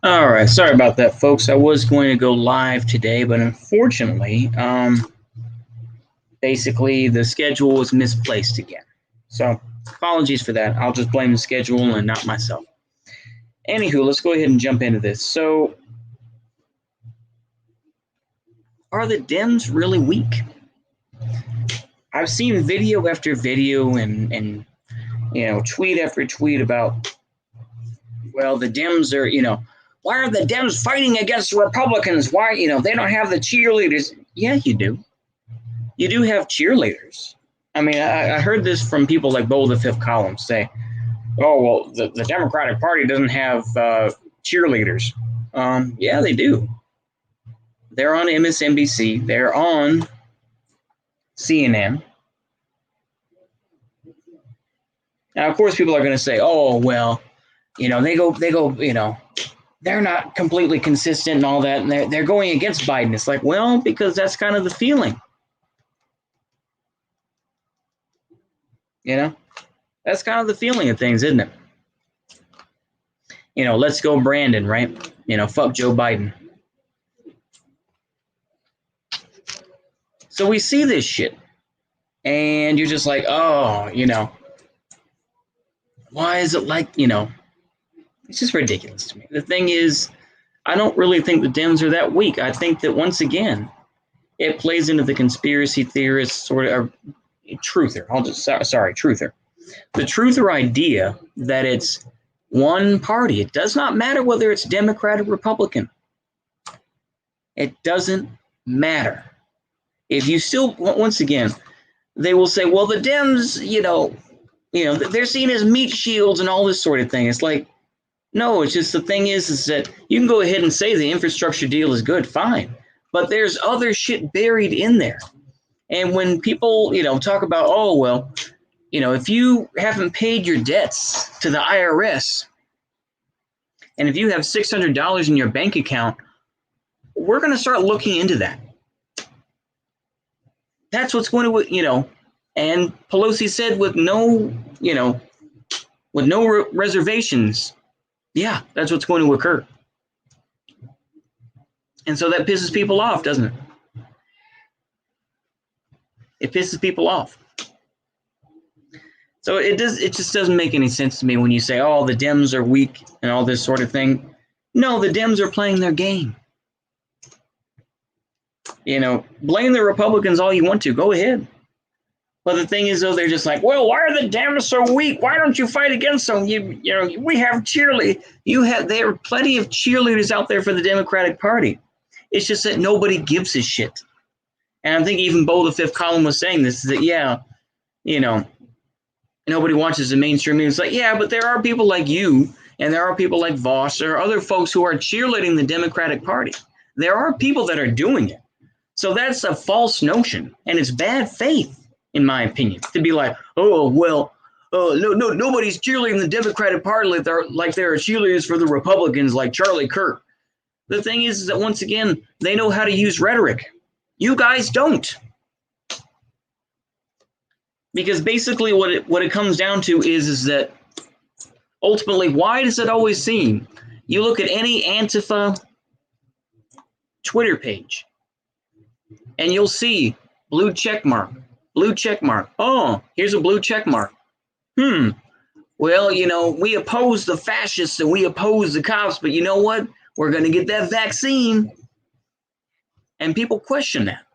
All right, sorry about that, folks. I was going to go live today, but unfortunately, basically the schedule was misplaced again. So apologies for that. I'll just blame the schedule and not myself. Anywho, let's go ahead and jump into this. So, are the Dems really weak? I've seen video after video and tweet after tweet about, well, the Dems are, why are the Dems fighting against the Republicans? Why, they don't have the cheerleaders. Yeah, you do. You do have cheerleaders. I mean, I heard this from people like Bo the Fifth Column say, oh, well, the Democratic Party doesn't have cheerleaders. Yeah, they do. They're on MSNBC. They're on CNN. Now, of course, people are going to say, oh, well, they go, they're not completely consistent and all that, and they're going against Biden. It's like, well, because that's kind of the feeling. That's kind of the feeling of things, isn't it? Let's go Brandon, right? Fuck Joe Biden. So we see this shit, and you're just like, oh, why is it like, it's just ridiculous to me. The thing is, I don't really think the Dems are that weak. I think that once again, it plays into the conspiracy theorist sort of truther. Truther. The truther idea that it's one party. It does not matter whether it's Democrat or Republican. It doesn't matter. If you still, once again, they will say, well, the Dems, they're seen as meat shields and all this sort of thing. It's like, no, it's just the thing is that you can go ahead and say the infrastructure deal is good, fine. But there's other shit buried in there. And when people, talk about, oh, well, if you haven't paid your debts to the IRS, and if you have $600 in your bank account, we're going to start looking into that. That's what's going to, and Pelosi said with no reservations, yeah, that's what's going to occur. And so that pisses people off, doesn't it? It pisses people off. So it just doesn't make any sense to me when you say, oh, the Dems are weak and all this sort of thing. No, the Dems are playing their game. Blame the Republicans all you want to. Go ahead. But the thing is, though, they're just like, well, why are the Dems so weak? Why don't you fight against them? We have there are plenty of cheerleaders out there for the Democratic Party. It's just that nobody gives a shit. And I think even Bo the Fifth Column was saying this, that, yeah, nobody watches the mainstream media. It's like, yeah, but there are people like you, and there are people like Voss, or other folks who are cheerleading the Democratic Party. There are people that are doing it. So that's a false notion, and it's bad faith, in my opinion, to be like, oh, well, nobody's cheerleading the Democratic Party like there are cheerleaders for the Republicans like Charlie Kirk. The thing is that, once again, they know how to use rhetoric. You guys don't. Because basically what it comes down to is that ultimately, why does it always seem, you look at any Antifa Twitter page, and you'll see blue check mark. Oh, here's a blue check mark. Well, we oppose the fascists and we oppose the cops, but you know what? We're going to get that vaccine. And people question that.